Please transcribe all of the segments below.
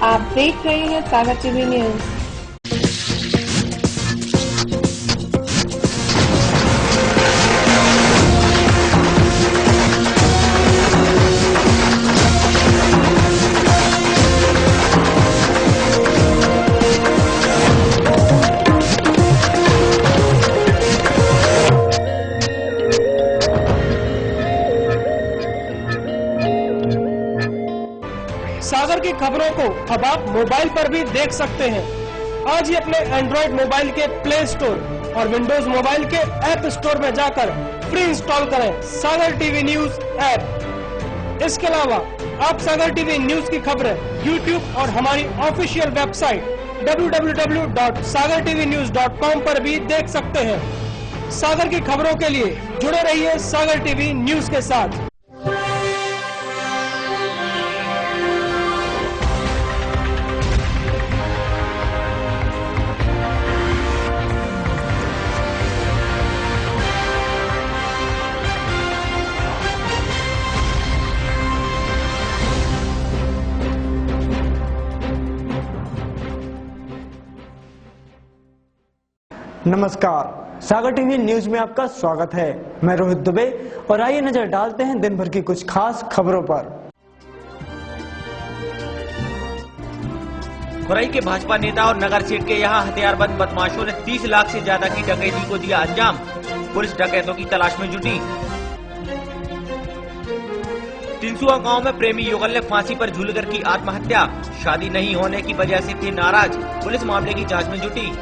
आप देख रहे हैं सागर टीवी न्यूज। सागर की खबरों को अब आप मोबाइल पर भी देख सकते हैं। आज ही अपने एंड्रॉइड मोबाइल के प्ले स्टोर और विंडोज मोबाइल के ऐप स्टोर में जाकर फ्री इंस्टॉल करें सागर टीवी न्यूज ऐप। इसके अलावा आप सागर टीवी न्यूज की खबरें यूट्यूब और हमारी ऑफिशियल वेबसाइट www.sagartvnews.com पर भी देख सकते हैं। सागर की खबरों के लिए जुड़े रहिए सागर टीवी न्यूज के साथ। नमस्कार, सागर टीवी न्यूज में आपका स्वागत है। मैं रोहित दुबे और आइए नजर डालते हैं दिन भर की कुछ खास खबरों पर। खुरई के भाजपा नेता और नगर सेठ के यहां हथियारबंद बदमाशों ने 30 लाख से ज्यादा की डकैती को दिया अंजाम। पुलिस डकैतों की तलाश में जुटी। तिनसुआ गांव में प्रेमी युगल ने फांसी पर झूलकर की आत्महत्या। शादी नहीं होने की वजह से थे नाराज। पुलिस मामले की जांच में जुटी।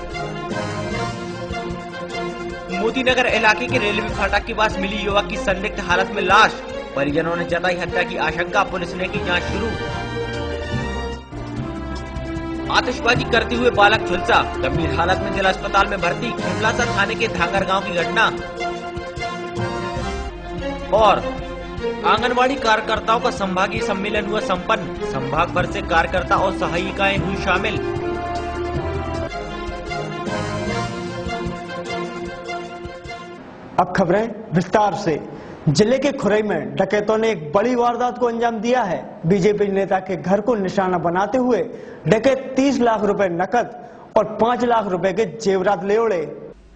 मोतीनगर इलाके के रेलवे फाटक के पास मिली युवक की संदिग्ध हालत में लाश। परिजनों ने जताई हत्या की आशंका। पुलिस ने की जांच शुरू। आतिशबाजी करते हुए बालक झुलसा, गंभीर हालत में जिला अस्पताल में भर्ती। खिमलासा थाने के धांगर गांव की घटना। और आंगनवाड़ी कार्यकर्ताओं का संभागीय सम्मेलन हुआ संपन्न। संभाग भर से कार्यकर्ता और सहायिकाएं हुई शामिल। अब खबरें विस्तार से। जिले के खुरई में डकैतों ने एक बड़ी वारदात को अंजाम दिया है। बीजेपी नेता के घर को निशाना बनाते हुए डकैत 30 लाख रुपए नकद और 5 लाख रुपए के जेवरात ले उड़े।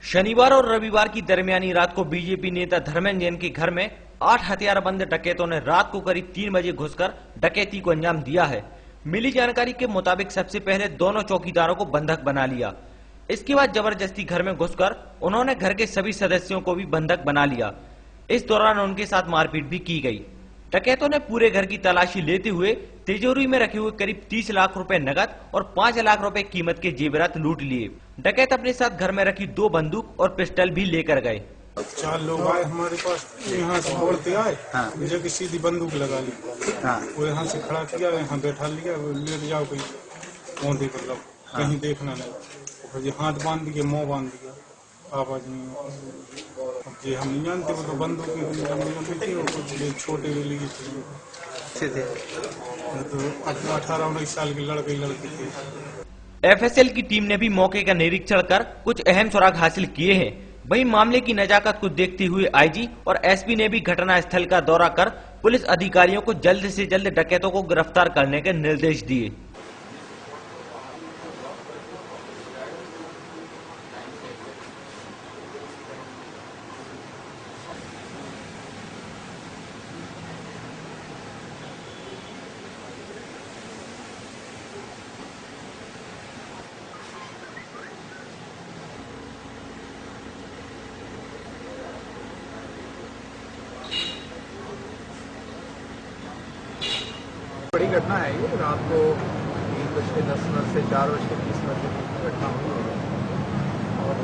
शनिवार और रविवार की दरमियानी रात को बीजेपी नेता धर्मेंद्र जैन के घर में 8 हथियारबंद डकैतों ने रात को करीब 3 बजे घुसकर डकैती को अंजाम दिया है। मिली जानकारी के मुताबिक सबसे पहले दोनों चौकीदारों को बंधक बना लिया। इसके बाद जबरदस्ती घर में घुसकर उन्होंने घर के सभी सदस्यों को भी बंधक बना लिया। इस दौरान उनके साथ मारपीट भी की गई। डकैतों ने पूरे घर की तलाशी लेते हुए तिजोरी में रखे हुए करीब 30 लाख रुपए नकद और 5 लाख रुपए कीमत के जेवरात लूट लिए। डकैत अपने साथ घर में रखी 2 बंदूक और पिस्टल भी लेकर गए। 4 लोग आए हमारे पास, यहाँ से दौड़ते आए। मुझे की सीधी बंदूक लगा ली। वो यहाँ से खड़ा किया, यहाँ बैठा लिया, ले जाओ कहीं पौधे, मतलब कहीं देखना नहीं। हाथ बांध दिए, मुंह बांध दिया, आवाज नहीं। जी हम नहीं जानते, वो तो बंदूक छोटे थे, तो 18-19 साल के लड़के थे। एफएसएल की टीम ने भी मौके का निरीक्षण कर कुछ अहम सुराग हासिल किए हैं। वहीं मामले की नजाकत को देखते हुए आईजी और एसपी ने भी घटना स्थल का दौरा कर पुलिस अधिकारियों को जल्द से जल्द डकैतों को गिरफ्तार करने के निर्देश दिए। बड़ी घटना है ये। रात को 3:10 से 4:30 की घटना हुई है और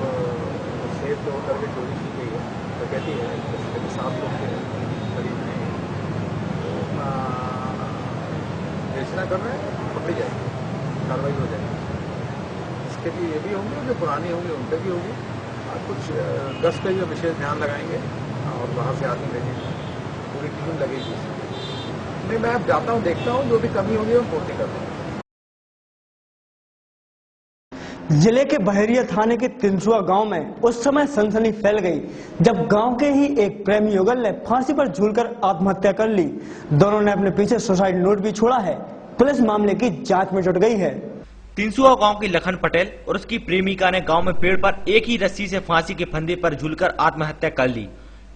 सेफ तोड़ करके चोरी की गई है। डकैती है, 7 लोग के करीब में बेचना कर रहे हैं, पकड़ी जाएगी, कार्रवाई हो जाएगी। इसके लिए ये भी होंगे जो पुरानी होंगे उन पर भी होगी। कुछ गश्त पे जो विशेष ध्यान लगाएंगे और बाहर से आदमी भेजेंगे, पूरी टीम लगेगी। नहीं, मैं अब जाता हूँ, देखता हूँ, जो भी कमी होगी वो पूर्ति कर दूँगा। जिले के बहरिया थाने के तिनसुआ गांव में उस समय सनसनी फैल गई जब गांव के ही एक प्रेमी युगल ने फांसी पर झूलकर आत्महत्या कर ली। दोनों ने अपने पीछे सुसाइड नोट भी छोड़ा है। पुलिस मामले की जांच में जुट गई है। तिनसुआ गांव की लखन पटेल और उसकी प्रेमिका ने गांव में पेड़ पर एक ही रस्सी से फांसी के फंदे पर झूलकर आत्महत्या कर ली।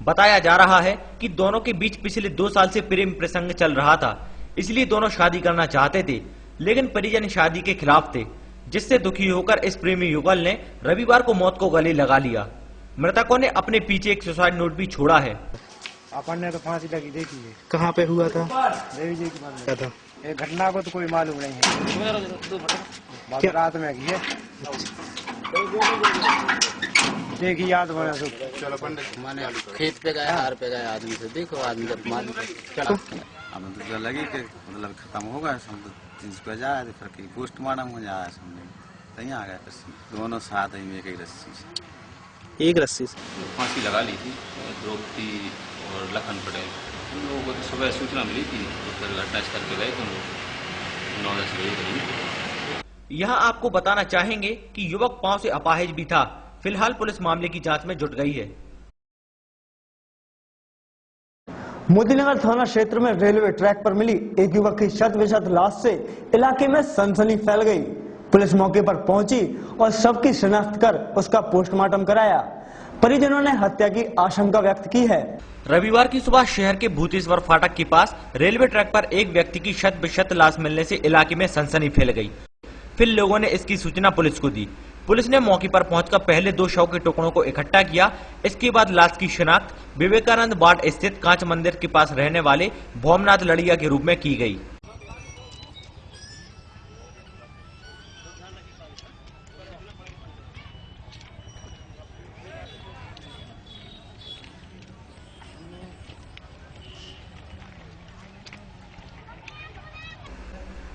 बताया जा रहा है कि दोनों के बीच पिछले 2 साल से प्रेम प्रसंग चल रहा था, इसलिए दोनों शादी करना चाहते थे, लेकिन परिजन शादी के खिलाफ थे, जिससे दुखी होकर इस प्रेमी युगल ने रविवार को मौत को गले लगा लिया। मृतकों ने अपने पीछे एक सुसाइड नोट भी छोड़ा है। अपन ने तो फांसी लगी देखी है। कहाँ पे हुआ था? देवी जी की क्या था? ये घटना को तो कोई मालूम नहीं है, बाकी रात में की है। देखी याद बना तो चलो पंडित माने खेत पे गए, हार पे गए आदमी से, देखो आदमी जब मालूम चला हमें तो लगी कि मतलब खत्म हो गया, सब चीज पे जाए तो फिर पोस्टमार्टम हो जाए, समझे कहीं आ गए रस्सी दोनों साथ ही एक रस्सी से एक रस्सी से फांसी लगा ली थी द्रौपदी और लखन पटेल। उन लोगों को तो सुबह सूचना मिली थी, तो फिर घटनास्थल पे गए थे लोग 9-10 बजे करीब। यहाँ आपको बताना चाहेंगे कि युवक पांव से अपाहिज भी था। फिलहाल पुलिस मामले की जांच में जुट गई है। मोदीनगर थाना क्षेत्र में रेलवे ट्रैक पर मिली एक युवक की शत विशत लाश से इलाके में सनसनी फैल गई। पुलिस मौके पर पहुंची और शव की शिनाख्त कर उसका पोस्टमार्टम कराया। परिजनों ने हत्या की आशंका व्यक्त की है। रविवार की सुबह शहर के भूतेश्वर फाटक के पास रेलवे ट्रैक पर एक व्यक्ति की शत विशत लाश मिलने से इलाके में सनसनी फैल गई। फिर लोगों ने इसकी सूचना पुलिस को दी। पुलिस ने मौके पर पहुंचकर पहले 2 शव के टुकड़ों को इकट्ठा किया। इसके बाद लाश की शिनाख्त विवेकानंद वार्ड स्थित कांच मंदिर के पास रहने वाले भोमनाथ लड़िया के रूप में की गई।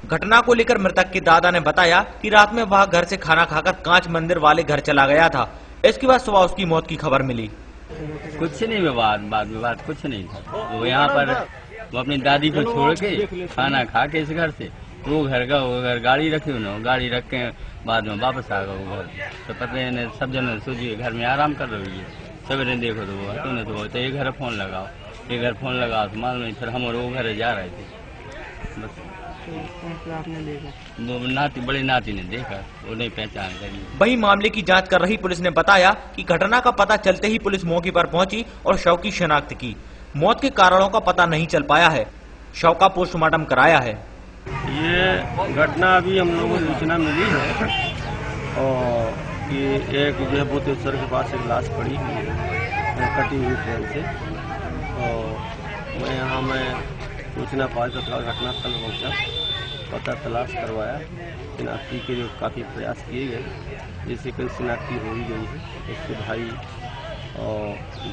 घटना को लेकर मृतक के दादा ने बताया कि रात में वह घर से खाना खाकर कांच मंदिर वाले घर चला गया था। इसके बाद सुबह उसकी मौत की खबर मिली। कुछ नहीं विवाद कुछ नहीं था। वो यहाँ पर वो अपनी दादी को छोड़ के खाना खा के इस घर से वो घर गाड़ी रखी उन्होंने, गाड़ी रख के बाद में वापस आ गए वो घर। तो पता नहीं सब जन सोचिए घर में आराम कर रही है। सवेरे देखो तो वो तूने तो बोलते ये घर फोन लगाओ, ये घर फोन लगाओ तो मालूम नहीं। फिर हम और वो घर जा रहे थे, बस नाती बड़े नाती ने देखा, वो नहीं पहचान करी। वही मामले की जांच कर रही पुलिस ने बताया कि घटना का पता चलते ही पुलिस मौके पर पहुंची और शव की शिनाख्त की। मौत के कारणों का पता नहीं चल पाया है। शव का पोस्टमार्टम कराया है। ये घटना अभी हम लोगों को सूचना मिली है और कि एक जो है भूतेश्वर के पास एक लाश पड़ी हुई है कटी हुई ट्रेन से। और मैं सूचना पाई तो घटनास्थल पहुंचा, पता तलाश करवाया, शिनाख्ती के जो काफ़ी प्रयास किए गए, जैसे कई शिनाख्ती हो ही गई है। उसके भाई और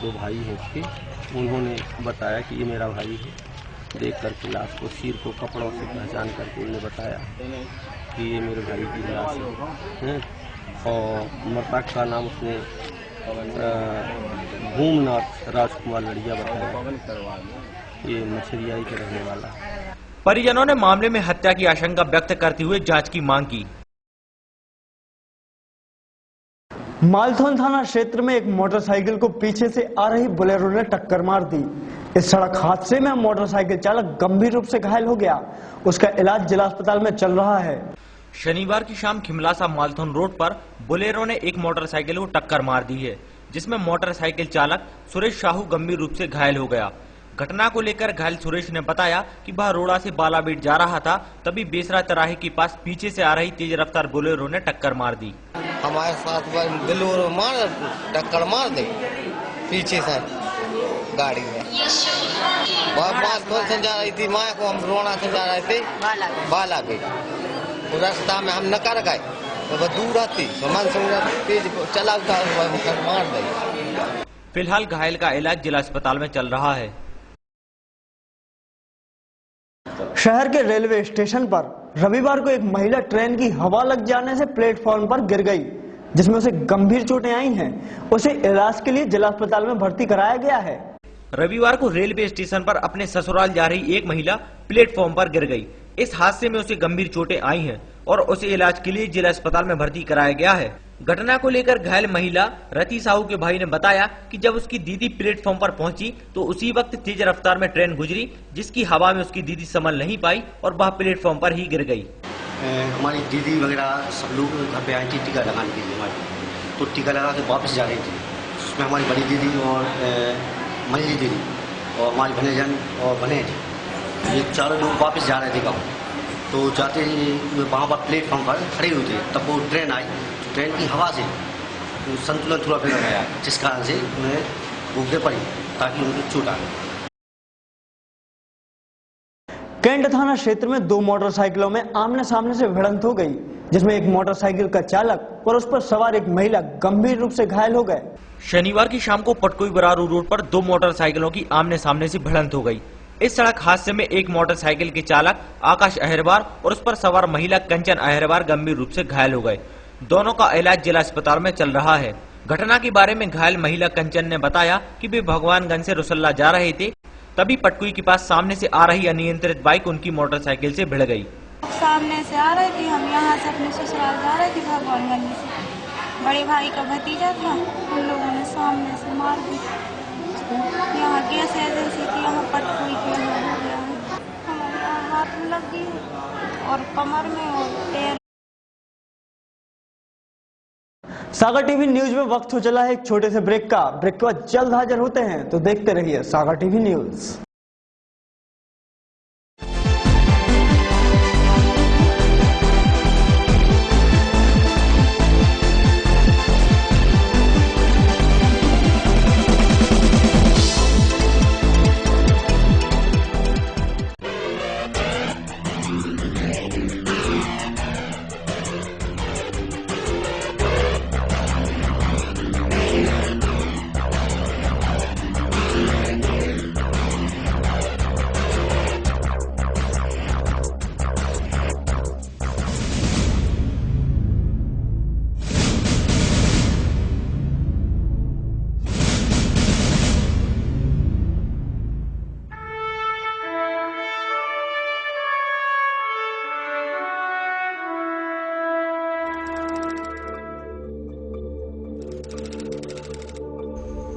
2 भाई हैं उसके, उन्होंने बताया कि ये मेरा भाई है। देख करके लाश को सिर को कपड़ों से पहचान करके उन्होंने बताया कि ये मेरे भाई की लाश है। और मृतक का नाम उसने भूमनाथ राजकुमार लड़िया बताया, ये मछरियाई के रहने वाला। परिजनों ने मामले में हत्या की आशंका व्यक्त करते हुए जांच की मांग की। मालथौन थाना क्षेत्र में एक मोटरसाइकिल को पीछे से आ रही बोलेरो ने टक्कर मार दी। इस सड़क हादसे में मोटरसाइकिल चालक गंभीर रूप से घायल हो गया। उसका इलाज जिला अस्पताल में चल रहा है। शनिवार की शाम खिमलासा मालथौन रोड पर बोलेरो ने एक मोटरसाइकिल को टक्कर मार दी है, जिसमें मोटरसाइकिल चालक सुरेश साहू गंभीर रूप से घायल हो गया। घटना को लेकर घायल सुरेश ने बताया कि वह रोड़ा से बालाबेट जा रहा था, तभी बेसरा चौराहे के पास पीछे से आ रही तेज रफ्तार बोलेरो ने टक्कर मार दी। हमारे साथ बोलेरो टक्कर मार दे पीछे से गाड़ी में। मालथौन से जा रही थी, माँ को हम रोड़ा से जा रहे थे बालाबेट। रास्ता में हम न कर गए तो वह दूर आती तो मन तेज चला उठा मार दी। फिलहाल घायल का इलाज जिला अस्पताल में चल रहा है। शहर के रेलवे स्टेशन पर रविवार को एक महिला ट्रेन की हवा लग जाने से प्लेटफॉर्म पर गिर गई, जिसमें उसे गंभीर चोटें आई हैं। उसे इलाज के लिए जिला अस्पताल में भर्ती कराया गया है। रविवार को रेलवे स्टेशन पर अपने ससुराल जा रही एक महिला प्लेटफॉर्म पर गिर गई। इस हादसे में उसे गंभीर चोटें आई हैं और उसे इलाज के लिए जिला अस्पताल में भर्ती कराया गया है। घटना को लेकर घायल महिला रति साहू के भाई ने बताया कि जब उसकी दीदी प्लेटफॉर्म पर पहुंची तो उसी वक्त तेज रफ्तार में ट्रेन गुजरी, जिसकी हवा में उसकी दीदी संभल नहीं पाई और वह प्लेटफॉर्म पर ही गिर गई। हमारी दीदी वगैरह सब लोग घर पे आए थे टीका लगाने के लिए हमारी, तो टीका लगा के वापस जा रही थी। उसमें हमारी बड़ी दीदी और मंजली दीदी और हमारी भनेजन और भनेज, ये चारों लोग वापस जा रहे थे गाँव। तो जाते ही वहाँ पर प्लेटफॉर्म पर खड़े हुए थे, तब वो ट्रेन आई। ट्रेन की हवा से संतुलन थोड़ा बिगड़ गया, जिस कारण से उन्हें वो गिर पड़ी ताकि उनको चोट आ गई। कैंट थाना क्षेत्र में 2 मोटरसाइकिलों में आमने सामने से भिड़ंत हो गई, जिसमें एक मोटरसाइकिल का चालक और उस पर सवार एक महिला गंभीर रूप से घायल हो गए। शनिवार की शाम को पटकोई बरारू रोड पर 2 मोटरसाइकिलों की आमने सामने से भिड़ंत हो गई। इस सड़क हादसे में एक मोटरसाइकिल के चालक आकाश अहिरवार और उस पर सवार महिला कंचन अहिरवार गंभीर रूप से घायल हो गए। दोनों का इलाज जिला अस्पताल में चल रहा है। घटना के बारे में घायल महिला कंचन ने बताया कि वे भगवानगंज से रुसल्ला जा रहे थे, तभी पटकुई के पास सामने से आ रही अनियंत्रित बाइक उनकी मोटरसाइकिल से भिड़ गई। सामने से आ रही थी, हम यहाँ से अपने ससुराल जा रहे थे भगवानगंज से। बड़े भाई का भतीजा था, उन लोगों ने सामने से मार दी। यहाँ गैस एजेंसी थी, यहाँ पटकुई के यहाँ हो गया है। हमारे यहाँ हाथ में लग गई और कमर में और पैर। सागर टीवी न्यूज में वक्त हो चला है एक छोटे से ब्रेक का। ब्रेक के बाद जल्द हाजिर होते हैं, तो देखते रहिए सागर टीवी न्यूज।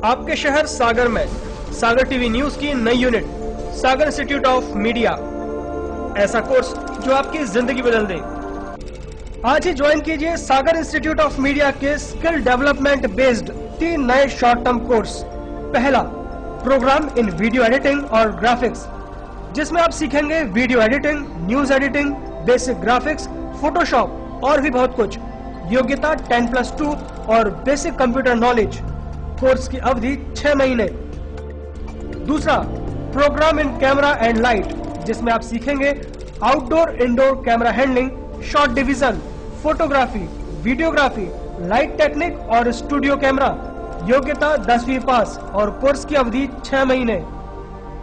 आपके शहर सागर में सागर टीवी न्यूज की नई unit Sagar institute of media, ऐसा कोर्स जो आपकी जिंदगी बदल दे। आज ही ज्वाइन कीजिए सागर इंस्टीट्यूट ऑफ मीडिया के स्किल डेवलपमेंट बेस्ड 3 नए शॉर्ट टर्म कोर्स। पहला, प्रोग्राम इन वीडियो एडिटिंग और ग्राफिक्स, जिसमें आप सीखेंगे video editing, news editing, basic graphics, Photoshop और भी बहुत कुछ। योग्यता 10+2 और बेसिक कंप्यूटर नॉलेज। कोर्स की अवधि 6 महीने। दूसरा, program in camera and light, जिसमें आप सीखेंगे outdoor indoor camera handling, shot division, photography, videography, light technique और स्टूडियो कैमरा। योग्यता 10वीं पास और कोर्स की अवधि 6 महीने।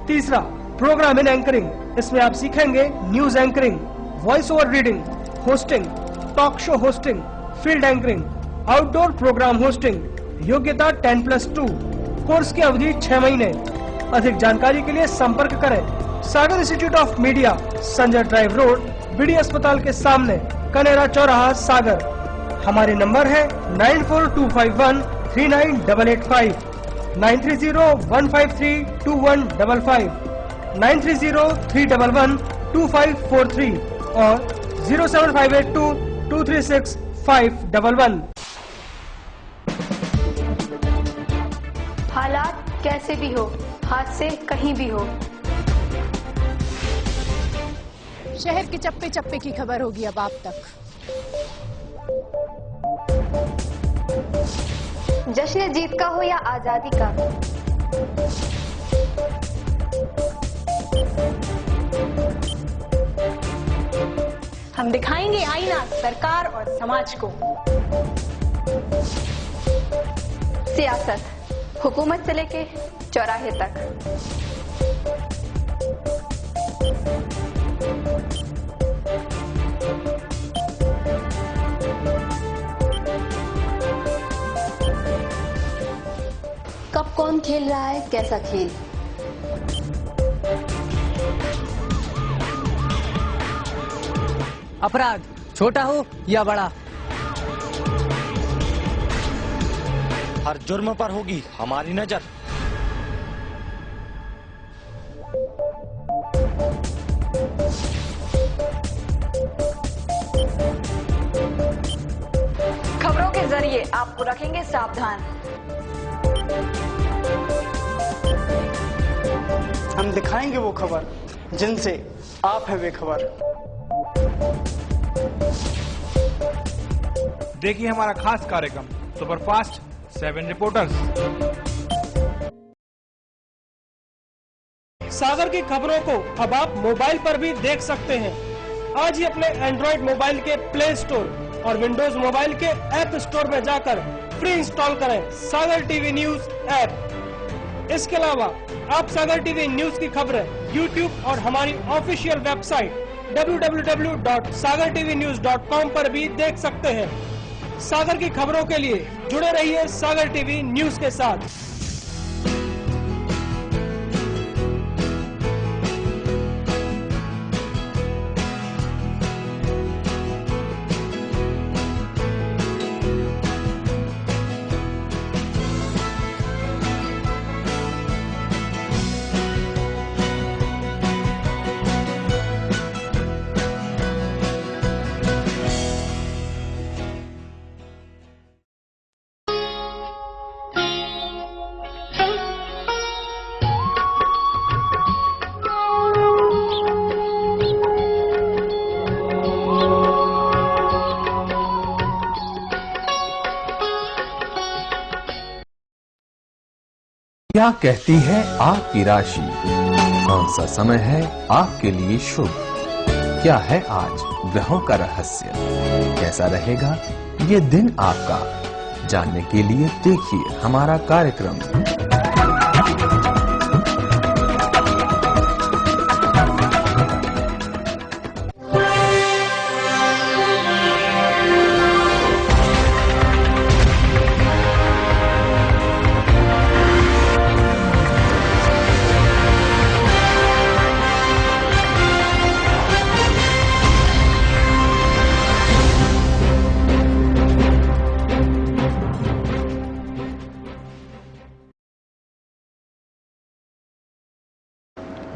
तीसरा, प्रोग्राम इन एंकरिंग, इसमें आप सीखेंगे news anchoring, voice over reading, hosting, talk show hosting, field anchoring, outdoor program hosting. योग्यता 10+2, कोर्स की अवधि 6 महीने। अधिक जानकारी के लिए संपर्क करें Sagar institute of media, Sanjay drive road, BD अस्पताल के सामने, कनेरा चौराहा, सागर। हमारे नंबर है 9425139885, 9301532155, 9303112543 और 07582236511। हालात कैसे भी हो, हाथ से कहीं भी हो, शहर के चप्पे चप्पे की खबर होगी अब आप तक। जश्न जीत का हो या आजादी का, हम दिखाएंगे आईना सरकार और समाज को। सियासत हुकूमत से लेके चौराहे तक। कब कौन खेल रहा है कैसा खेल, अपराध छोटा हो या बड़ा, हर जुर्म पर होगी हमारी नजर। खबरों के जरिए आपको रखेंगे सावधान। हम दिखाएंगे वो खबर जिनसे आप है बेखबर। देखिए हमारा खास कार्यक्रम सुपरफास्ट 7 रिपोर्टर्स। सागर की खबरों को अब आप मोबाइल पर भी देख सकते हैं। आज ही अपने एंड्रॉइड मोबाइल के प्ले स्टोर और विंडोज मोबाइल के ऐप स्टोर में जाकर फ्री इंस्टॉल करें सागर टीवी न्यूज ऐप। इसके अलावा आप सागर टीवी न्यूज की खबरें YouTube और हमारी ऑफिशियल वेबसाइट www.sagartvnews.com पर भी देख सकते हैं। सागर की खबरों के लिए जुड़े रहिए सागर टीवी न्यूज के साथ। क्या कहती है आपकी राशि? कौन सा समय है आपके लिए शुभ? क्या है आज ग्रहों का रहस्य? कैसा रहेगा ये दिन आपका? जानने के लिए देखिए हमारा कार्यक्रम।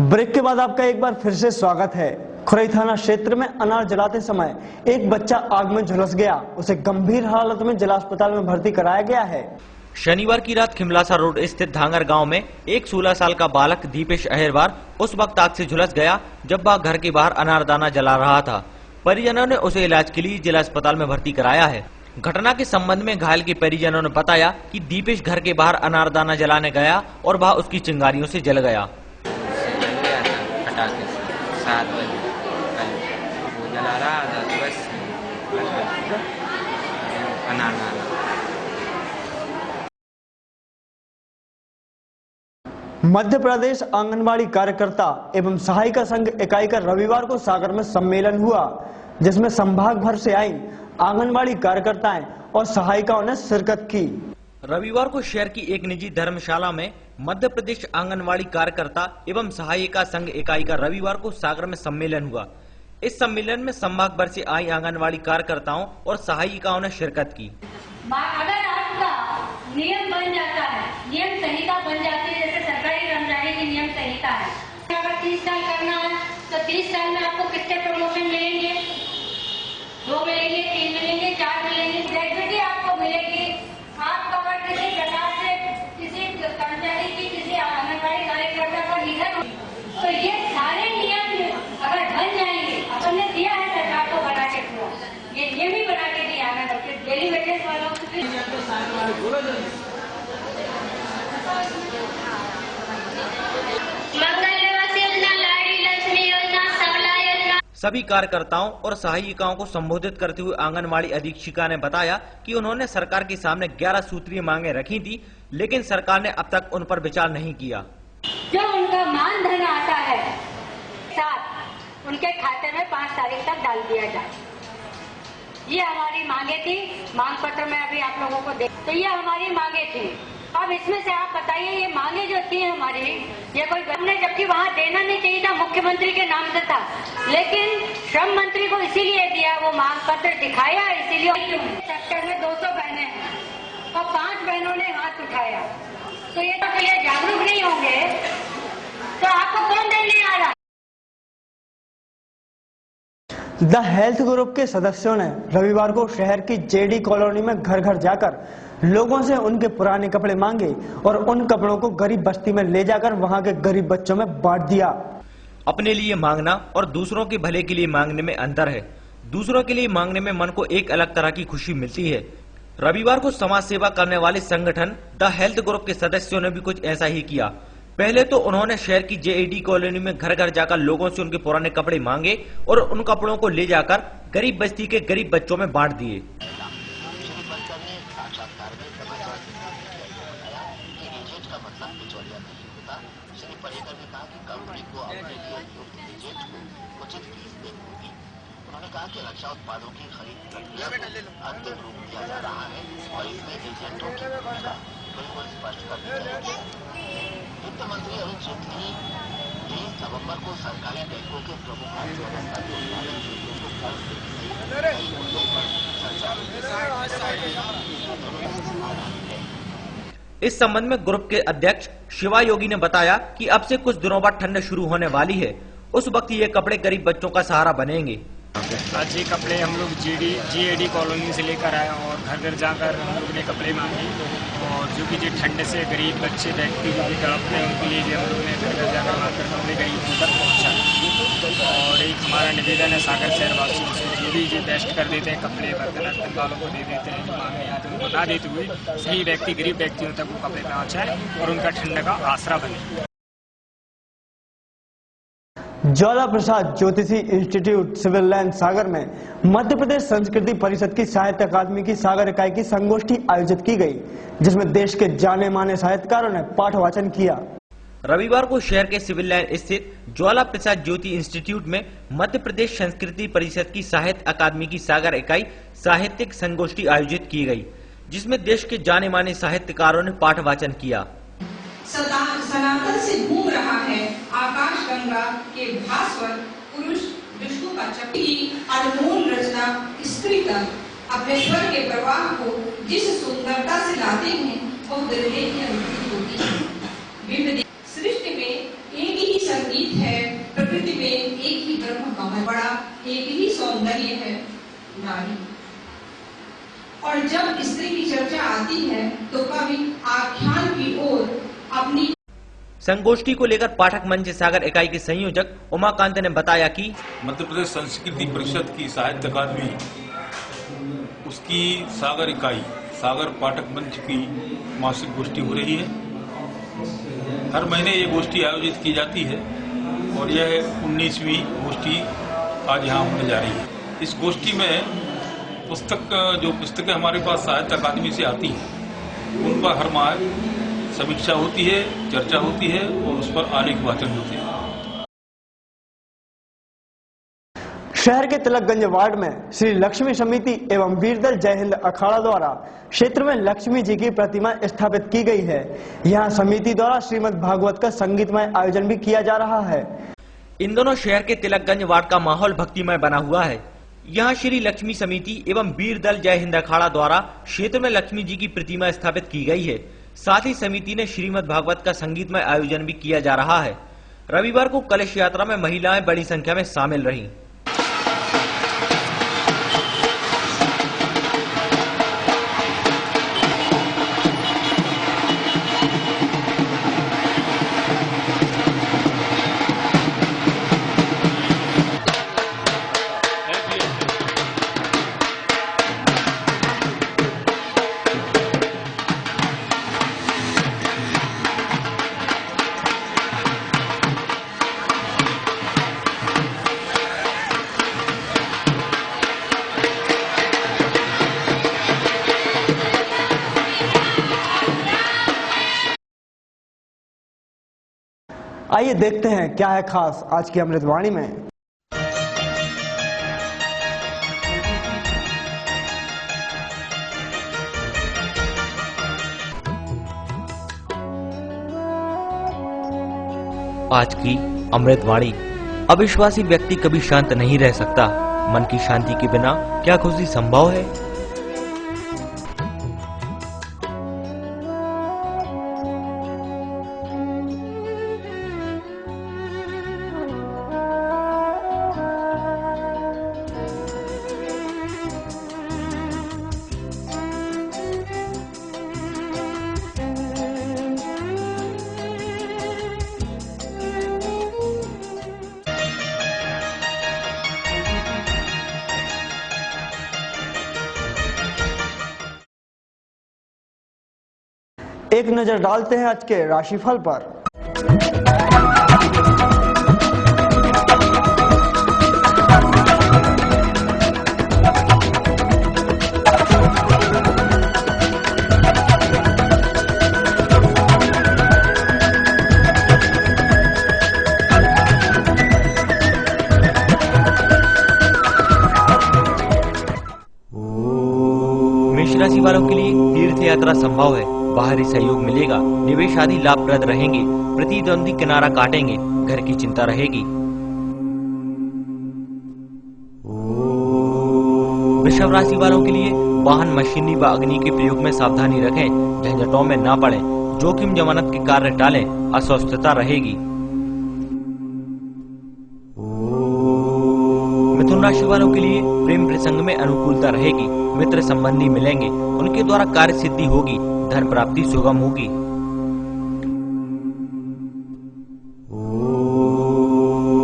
ब्रेक के बाद आपका एक बार फिर से स्वागत है। खुरई थाना क्षेत्र में अनार जलाते समय एक बच्चा आग में झुलस गया। उसे गंभीर हालत में जिला अस्पताल में भर्ती कराया गया है। शनिवार की रात खिमलासा रोड स्थित धांगर गांव में एक 16 साल का बालक दीपेश अहिरवार उस वक्त आग से झुलस गया जब वह घर के बाहर अनारदाना जला रहा था। परिजनों ने उसे इलाज के लिए जिला अस्पताल में भर्ती कराया है। घटना के संबंध में घायल के परिजनों ने बताया कि दीपेश घर के बाहर अनारदाना जलाने गया और वह उसकी चिंगारियों से जल गया। 7 बजे वो जला रहा था तो बस अनार। मध्य प्रदेश आंगनबाड़ी कार्यकर्ता एवं सहायिका संघ इकाई का रविवार को सागर में सम्मेलन हुआ, जिसमें संभाग भर से आई आंगनबाड़ी कार्यकर्ताएं और सहायिकाओं ने शिरकत की। रविवार को शहर की एक निजी धर्मशाला में मध्य प्रदेश आंगनवाड़ी कार्यकर्ता एवं सहायिका संघ इकाई का रविवार को सागर में सम्मेलन हुआ। इस सम्मेलन में संभाग भर से आई आंगनवाड़ी कार्यकर्ताओं और सहायिकाओं ने शिरकत की। अगर आपका नियम बन जाता है, नियम संहिता बन जाती है, जैसे सरकारी कर्मचारी की नियम संहिता है, अगर 30 साल करना है तो 30 साल में आपको कितने प्रमोशन मिलेंगे? 2 मिलेंगे, 3 मिलेंगे, 4 मिलेंगे, ग्रेजुएटी आपको मिलेगी। आपका अगर किसी प्रकार से किसी कर्मचारी की किसी आंगनबाड़ी कार्यकर्ता का निधन हो तो ये सारे नियम अगर बन जाएंगे, अपन ने दिया है सरकार को बना के पूरा, ये नियम ही बना के दिया है डेली वेजेस वालों को। सभी कार्यकर्ताओं और सहायिकाओं को संबोधित करते हुए आंगनबाड़ी अधीक्षिका ने बताया कि उन्होंने सरकार के सामने 11 सूत्रीय मांगे रखी थी, लेकिन सरकार ने अब तक उन पर विचार नहीं किया। जो उनका मानधन आता है साथ उनके खाते में 5 तारीख तक डाल दिया जाए, ये हमारी मांगे थी। मांग पत्र में अभी आप लोगों को देख, तो ये हमारी मांगे थी। अब इसमें से आप बताइए, ये मांगे जो थी हमारी, ये कोई हमने जबकि वहाँ देना नहीं चाहिए था, मुख्यमंत्री के नाम से था, लेकिन श्रम मंत्री को इसीलिए दिया, वो मांग पत्र दिखाया इसीलिए। सेक्टर में 200 बहने हैं और 5 बहनों ने हाथ उठाया। तो ये तो ये जागरूक नहीं होंगे तो आपको कौन देने आ रहा है? द हेल्थ ग्रुप के सदस्यों ने रविवार को शहर की जेडी कॉलोनी में घर घर जाकर लोगों से उनके पुराने कपड़े मांगे और उन कपड़ों को गरीब बस्ती में ले जाकर वहां के गरीब बच्चों में बांट दिया। अपने लिए मांगना और दूसरों के भले के लिए मांगने में अंतर है। दूसरों के लिए मांगने में मन को एक अलग तरह की खुशी मिलती है। रविवार को समाज सेवा करने वाले संगठन द हेल्थ ग्रुप के सदस्यों ने भी कुछ ऐसा ही किया। पहले तो उन्होंने शहर की जेडी कॉलोनी में घर घर जाकर लोगों से उनके पुराने कपड़े मांगे और उन कपड़ों को ले जाकर गरीब बस्ती के गरीब बच्चों में बांट दिए। कि रक्षा उत्पादों की खरीद प्रक्रिया को अंतिम रूप दिया जा रहा है और इसमें एजेंटों की भूमिका बिल्कुल स्पष्ट कर दी जाएगी। वित्त मंत्री अरुण जेटली 23 नवंबर को सरकारी बैंकों के प्रमुख अर्थव्यवस्था के उत्पादन क्षेत्रों को कर्ज देने सहित कई मुद्दों पर चर्चा की। इस संबंध में ग्रुप के अध्यक्ष शिवा योगी ने बताया कि अब से कुछ दिनों बाद ठंड शुरू होने वाली है। उस वक्त ये कपड़े गरीब बच्चों का सहारा बनेंगे। आज ये कपड़े हम लोग जेडी कॉलोनी से लेकर आए और घर घर जाकर हम लोग ने कपड़े मांगे और जो कि जो ठंड से गरीब बच्चे व्यक्ति जो भी तड़पते हैं उनके लिए भी हम लोग ने घर घर जाकर मांगकर कपड़े का ईद तक पहुँचा। और एक हमारा निवेदन है सागर शहरवासियों से, जो भी जो बेस्ट कर देते हैं कपड़े बर्तन वालों को दे देते हैं, जो मांगने आते हैं उनको ना देते हुए सही व्यक्ति गरीब व्यक्तियों तक वो कपड़े पहुँचाए और उनका ठंड का आसरा बने। ज्वाला प्रसाद ज्योतिषी इंस्टीट्यूट सिविल लाइन सागर में मध्य प्रदेश संस्कृति परिषद की साहित्य अकादमी की सागर इकाई की संगोष्ठी आयोजित की गई, जिसमें देश के जाने माने साहित्यकारों ने पाठ वाचन किया। रविवार को शहर के सिविल लाइन स्थित ज्वाला प्रसाद ज्योति इंस्टीट्यूट में मध्य प्रदेश संस्कृति परिषद की साहित्य अकादमी की सागर इकाई साहित्यिक संगोष्ठी आयोजित की गई, जिसमें देश के जाने माने साहित्यकारों ने पाठ वाचन किया। सनातन से घूम रहा है आकाश गंगा के भास्वर पुरुष विष्णु का चक्र की अनमोल रचना स्त्री तक अपने स्वर के प्रवाह को जिस सुंदरता से लाते हैं वो दिलने की अनुभूति होती है। सृष्टि में एक ही संगीत है, प्रकृति में एक ही ब्रह्म कमल बड़ा, एक ही सौंदर्य है नारी। और जब स्त्री की चर्चा आती है तो कवि आख्यान की ओर अपनी संगोष्ठी को लेकर पाठक मंच सागर इकाई के संयोजक उमाकांत ने बताया कि मध्य प्रदेश संस्कृति परिषद की साहित्य अकादमी उसकी सागर इकाई सागर पाठक मंच की मासिक गोष्ठी हो रही है। हर महीने ये गोष्ठी आयोजित की जाती है और यह 19वीं गोष्ठी आज यहाँ होने जा रही है। इस गोष्ठी में जो पुस्तकें हमारे पास साहित्य अकादमी से आती हैं उन पर हर माह समीक्षा होती है, चर्चा होती है और उस पर आलेख वाचन होते हैं। शहर के तिलकगंज वार्ड में श्री लक्ष्मी समिति एवं वीरदल जय हिंद अखाड़ा द्वारा क्षेत्र में लक्ष्मी जी की प्रतिमा स्थापित की गई है। यहाँ समिति द्वारा श्रीमद् भागवत का संगीतमय आयोजन भी किया जा रहा है। इन दोनों शहर के तिलकगंज वार्ड का माहौल भक्तिमय बना हुआ है। यहाँ श्री लक्ष्मी समिति एवं वीरदल जय हिंद अखाड़ा द्वारा क्षेत्र में लक्ष्मी जी की प्रतिमा स्थापित की गई है। साथ ही समिति ने श्रीमद् भागवत का संगीतमय आयोजन भी किया जा रहा है। रविवार को कलश यात्रा में महिलाएं बड़ी संख्या में शामिल रहीं। आइए देखते हैं क्या है खास आज की अमृतवाणी में। आज की अमृतवाणी। अविश्वासी व्यक्ति कभी शांत नहीं रह सकता। मन की शांति के बिना क्या खुशी संभव है? एक नजर डालते हैं आज के राशिफल पर। मेष राशि वालों के लिए तीर्थ यात्रा संभव है, बाहरी सहयोग मिलेगा, निवेश आदि लाभप्रद रहेंगे, प्रतिद्वंदी किनारा काटेंगे, घर की चिंता रहेगी। वृषभ राशि वालों के लिए वाहन, मशीनरी व अग्नि के प्रयोग में सावधानी रखें, झंझटों में न पड़ें, जोखिम जमानत के कार्य टालें, अस्वस्थता रहेगी। मिथुन राशि वालों के लिए प्रेम प्रसंग में अनुकूलता रहेगी, मित्र संबंधी मिलेंगे, उनके द्वारा कार्य सिद्धि होगी, धन प्राप्ति सुगम होगी।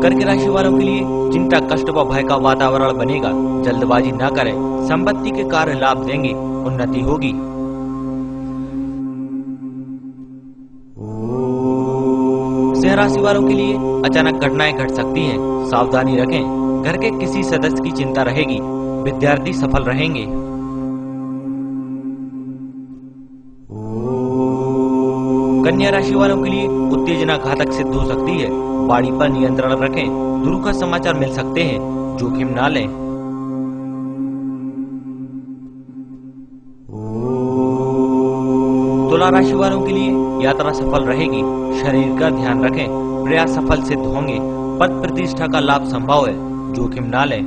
कर्क राशि वालों के लिए चिंता, कष्ट व भय का वातावरण बनेगा, जल्दबाजी न करें, संपत्ति के कार्य लाभ देंगे, उन्नति होगी। सिंह राशि वालों के लिए अचानक घटनाएं घट सकती हैं, सावधानी रखें, घर के किसी सदस्य की चिंता रहेगी, विद्यार्थी सफल रहेंगे। कन्या राशि वालों के लिए उत्तेजना घातक सिद्ध हो सकती है, वाणी पर नियंत्रण रखें, दुखद समाचार मिल सकते हैं, जोखिम न लें। तुला राशि वालों के लिए यात्रा सफल रहेगी, शरीर का ध्यान रखें, प्रयास सफल सिद्ध होंगे, पद प्रतिष्ठा का लाभ संभव है, जोखिम न लें।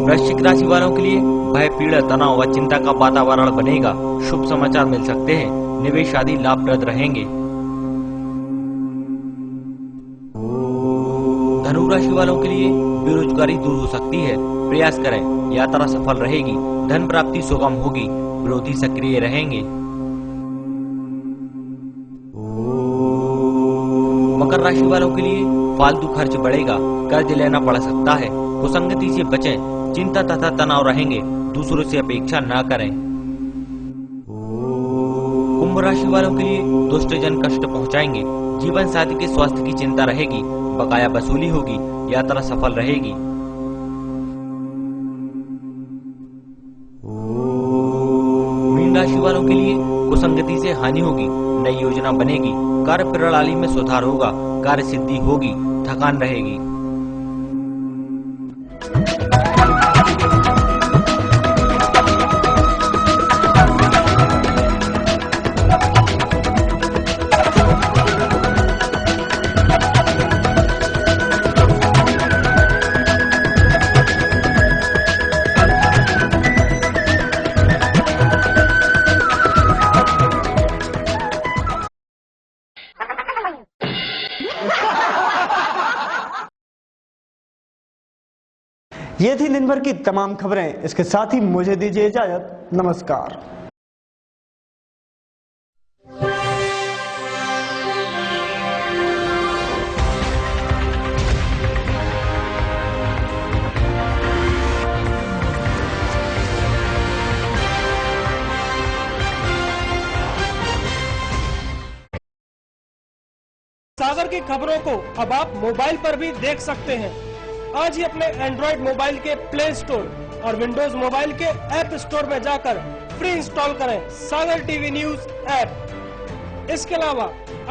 वृश्चिक राशि वालों के लिए भय, पीड़ा, तनाव व चिंता का वातावरण बनेगा, शुभ समाचार मिल सकते हैं, निवेश आदि लाभप्रद रहेंगे। धनु राशि वालों के लिए बेरोजगारी दूर हो सकती है, प्रयास करें, यात्रा सफल रहेगी, धन प्राप्ति सुगम होगी, विरोधी सक्रिय रहेंगे। मकर राशि वालों के लिए फालतू खर्च बढ़ेगा, कर्ज लेना पड़ सकता है, कुसंगति से बचें, चिंता तथा तनाव रहेंगे, दूसरों से अपेक्षा न करें। कुंभ राशि वालों के लिए दुष्टजन कष्ट पहुंचाएंगे, जीवन साथी के स्वास्थ्य की चिंता रहेगी, बकाया वसूली होगी, यात्रा सफल रहेगी। मीन राशि वालों के लिए कुसंगति से हानि होगी, नई योजना बनेगी, कार्य प्रणाली में सुधार होगा, कार्य सिद्धि होगी, थकान रहेगी। ये थी दिन भर की तमाम खबरें, इसके साथ ही मुझे दीजिए इजाजत। नमस्कार। सागर की खबरों को अब आप मोबाइल पर भी देख सकते हैं। आज ही अपने एंड्रॉइड मोबाइल के प्ले स्टोर और विंडोज मोबाइल के ऐप स्टोर में जाकर फ्री इंस्टॉल करें सागर टीवी न्यूज ऐप। इसके अलावा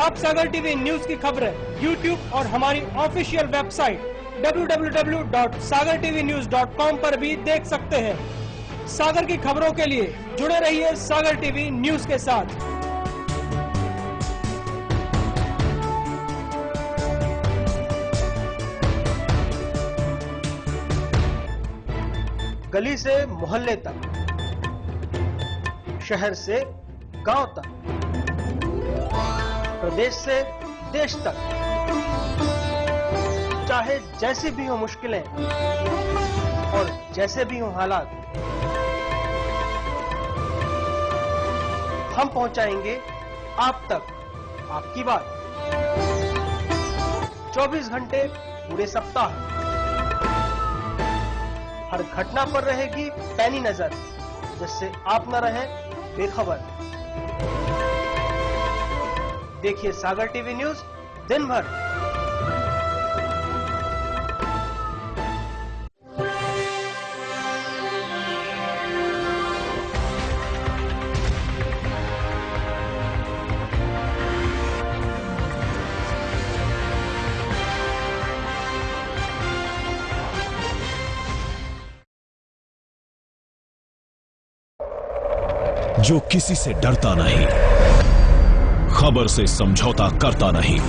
आप सागर टीवी न्यूज की खबरें YouTube और हमारी ऑफिशियल वेबसाइट www.sagartvnews.com पर भी देख सकते हैं। सागर की खबरों के लिए जुड़े रहिए सागर टीवी न्यूज के साथ। गली से मोहल्ले तक, शहर से गांव तक, प्रदेश से देश तक, चाहे जैसी भी हो मुश्किलें और जैसे भी हो हालात, हम पहुंचाएंगे आप तक आपकी बात। 24 घंटे पूरे सप्ताह, हर घटना पर रहेगी पैनी नजर, जिससे आप न रहें बेखबर। देखिए सागर टीवी न्यूज दिन भर। जो किसी से डरता नहीं, खबर से समझौता करता नहीं,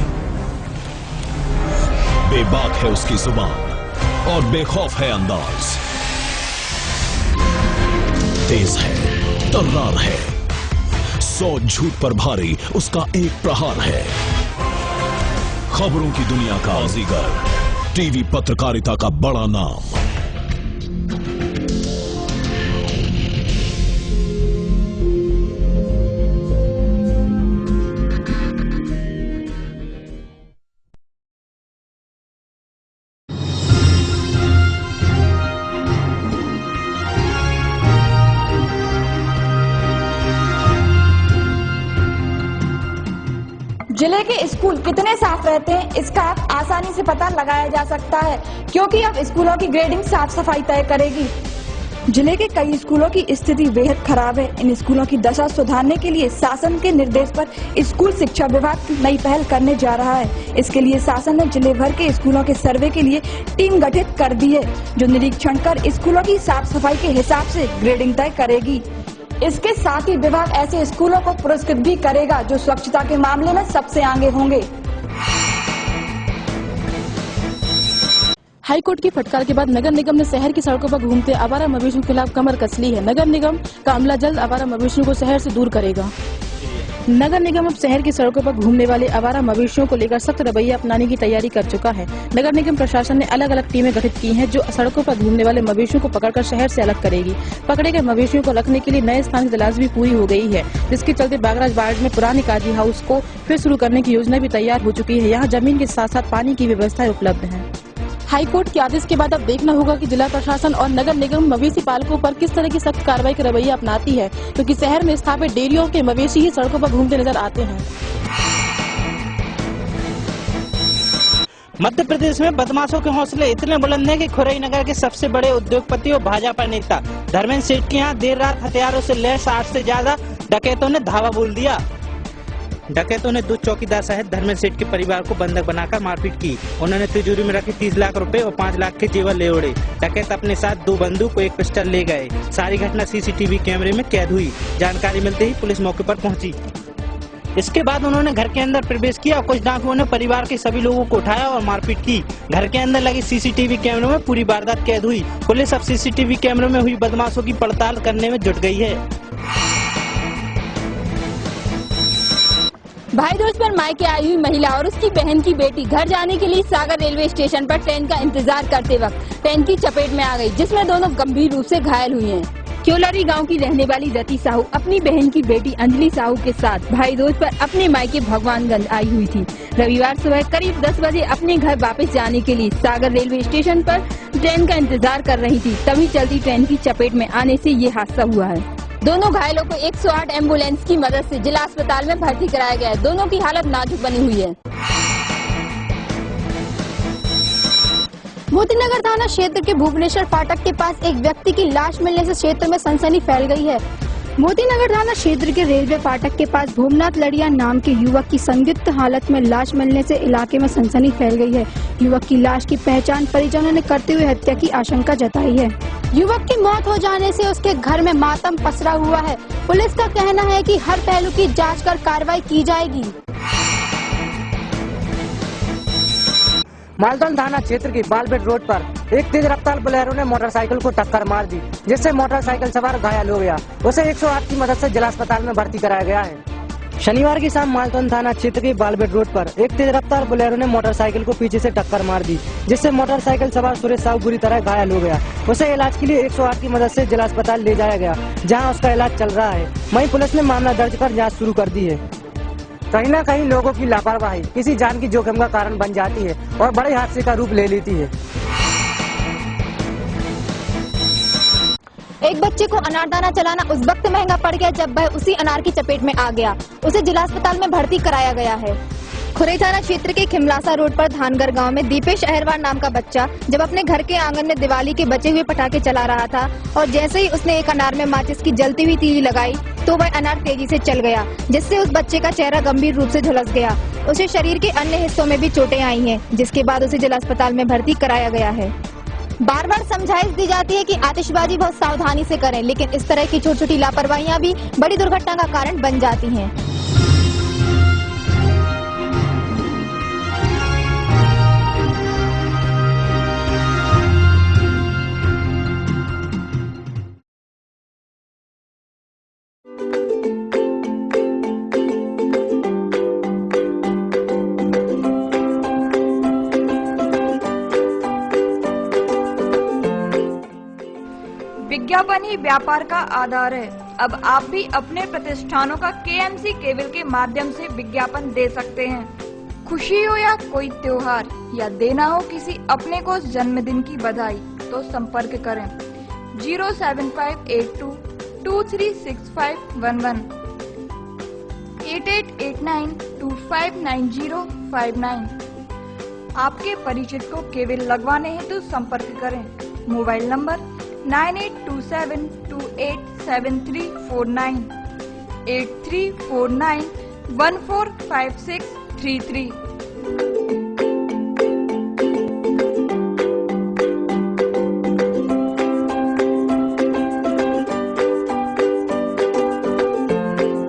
बेबाक है उसकी जुबान और बेखौफ है अंदाज, तेज है, तर्रार है, 100 झूठ पर भारी उसका एक प्रहार है। खबरों की दुनिया का बाजीगर, टीवी पत्रकारिता का बड़ा नाम। जिले के स्कूल कितने साफ रहते हैं इसका आसानी से पता लगाया जा सकता है, क्योंकि अब स्कूलों की ग्रेडिंग साफ सफाई तय करेगी। जिले के कई स्कूलों की स्थिति बेहद खराब है। इन स्कूलों की दशा सुधारने के लिए शासन के निर्देश पर स्कूल शिक्षा विभाग नई पहल करने जा रहा है। इसके लिए शासन ने जिले भर के स्कूलों के सर्वे के लिए टीम गठित कर दी है, जो निरीक्षण कर स्कूलों की साफ सफाई के हिसाब से ग्रेडिंग तय करेगी। इसके साथ ही विभाग ऐसे स्कूलों को पुरस्कृत भी करेगा जो स्वच्छता के मामले में सबसे आगे होंगे। हाईकोर्ट की फटकार के बाद नगर निगम ने शहर की सड़कों पर घूमते आवारा मवेशियों के खिलाफ कमर कस ली है। नगर निगम का अमला जल्द आवारा मवेशियों को शहर से दूर करेगा। नगर निगम अब शहर की सड़कों पर घूमने वाले आवारा मवेशियों को लेकर सख्त रवैया अपनाने की तैयारी कर चुका है। नगर निगम प्रशासन ने अलग अलग टीमें गठित की हैं, जो सड़कों पर घूमने वाले मवेशियों को पकड़कर शहर से अलग करेगी। पकड़े गए मवेशियों को रखने के लिए नए स्थान की तलाश भी पूरी हो गई है, जिसके चलते बागराज वार्ड में पुराने काजी हाउस को फिर शुरू करने की योजना भी तैयार हो चुकी है। यहाँ जमीन के साथ साथ पानी की व्यवस्था उपलब्ध है। हाईकोर्ट के आदेश के बाद अब देखना होगा कि जिला प्रशासन और नगर निगम मवेशी पालकों पर किस तरह की सख्त कार्रवाई का रवैया अपनाती है, क्योंकि शहर में स्थापित डेयरियों के मवेशी ही सड़कों पर घूमते नजर आते हैं। मध्य प्रदेश में बदमाशों के हौसले इतने बुलंद हैं कि खुरई नगर के सबसे बड़े उद्योगपति और भाजपा नेता धर्मेंद्र सेठ के यहाँ देर रात हथियारों से लैस 8 से ज्यादा डकैतों ने धावा बोल दिया। डकैतों ने 2 चौकीदार सहित धर्मेंद्र सेठ के परिवार को बंधक बनाकर मारपीट की। उन्होंने तिजोरी में रखे 30 लाख रुपए और 5 लाख के जेवर ले उड़े। डकैत अपने साथ 2 बंदूक और 1 पिस्टल ले गए। सारी घटना सीसीटीवी कैमरे में कैद हुई। जानकारी मिलते ही पुलिस मौके पर पहुंची। इसके बाद उन्होंने घर के अंदर प्रवेश किया और कुछ डाकुओं ने परिवार के सभी लोगों को उठाया और मारपीट की। घर के अंदर लगे सीसीटीवी कैमरों में पूरी वारदात कैद हुई। पुलिस अब सीसीटीवी कैमरों में हुई बदमाशों की पड़ताल करने में जुट गई है। भाई दूज पर मायके आई हुई महिला और उसकी बहन की बेटी घर जाने के लिए सागर रेलवे स्टेशन पर ट्रेन का इंतजार करते वक्त ट्रेन की चपेट में आ गई, जिसमें दोनों गंभीर रूप से घायल हुई हैं। क्योलारी गांव की रहने वाली रति साहू अपनी बहन की बेटी अंजलि साहू के साथ भाई दूज पर अपने मायके भगवानगंज आई हुई थी। रविवार सुबह करीब 10 बजे अपने घर वापस जाने के लिए सागर रेलवे स्टेशन पर ट्रेन का इंतजार कर रही थी, तभी चलती ट्रेन की चपेट में आने से ये हादसा हुआ है। दोनों घायलों को 108 एम्बुलेंस की मदद से जिला अस्पताल में भर्ती कराया गया है। दोनों की हालत नाजुक बनी हुई है। मोतीनगर थाना क्षेत्र के भुवनेश्वर फाटक के पास एक व्यक्ति की लाश मिलने से क्षेत्र में सनसनी फैल गई है। मोतीनगर थाना क्षेत्र के रेलवे फाटक के पास भूमनाथ लड़िया नाम के युवक की संदिग्ध हालत में लाश मिलने से इलाके में सनसनी फैल गई है। युवक की लाश की पहचान परिजनों ने करते हुए हत्या की आशंका जताई है। युवक की मौत हो जाने से उसके घर में मातम पसरा हुआ है। पुलिस का कहना है कि हर पहलू की जांच कर कार्रवाई की जाएगी। मालदौन थाना क्षेत्र की बालबेट रोड पर एक तेज रफ्तार बोलेरो ने मोटरसाइकिल को टक्कर मार दी, जिससे मोटरसाइकिल सवार घायल हो गया। उसे 108 की मदद से जिला अस्पताल में भर्ती कराया गया है। शनिवार की शाम मालदौन थाना क्षेत्र के बालबेट रोड पर एक तेज रफ्तार बोलेरो ने मोटरसाइकिल को पीछे से टक्कर मार दी, जिससे मोटरसाइकिल सवार सुरेश साहू बुरी तरह घायल हो गया। उसे इलाज के लिए 108 की मदद से जिला अस्पताल ले जाया गया, जहाँ उसका इलाज चल रहा है। वहीं पुलिस ने मामला दर्ज कर जाँच शुरू कर दी है। कहीं न कहीं लोगों की लापरवाही किसी जान की जोखिम का कारण बन जाती है और बड़े हादसे का रूप ले लेती है। एक बच्चे को अनारदाना चलाना उस वक्त महंगा पड़ गया जब वह उसी अनार की चपेट में आ गया। उसे जिला अस्पताल में भर्ती कराया गया है। खुरई थाना क्षेत्र के खिमलासा रोड पर धानगर गांव में दीपेश अहरवार नाम का बच्चा जब अपने घर के आंगन में दिवाली के बचे हुए पटाखे चला रहा था और जैसे ही उसने एक अनार में माचिस की जलती हुई तीली लगाई तो वह अनार तेजी से चल गया, जिससे उस बच्चे का चेहरा गंभीर रूप से झुलस गया। उसे शरीर के अन्य हिस्सों में भी चोटें आई हैं, जिसके बाद उसे जिला अस्पताल में भर्ती कराया गया है। बार बार समझाइश दी जाती है कि आतिशबाजी बहुत सावधानी से करें, लेकिन इस तरह की छोटी छोटी लापरवाहियां भी बड़ी दुर्घटना का कारण बन जाती हैं। विज्ञापन ही व्यापार का आधार है। अब आप भी अपने प्रतिष्ठानों का KMC केबल के माध्यम से विज्ञापन दे सकते हैं। खुशी हो या कोई त्योहार या देना हो किसी अपने को जन्मदिन की बधाई तो संपर्क करें 07582236511 8889259059। आपके परिचित को केबल लगवाने हेतु संपर्क करें। Mobile number 9827287349 8349145633।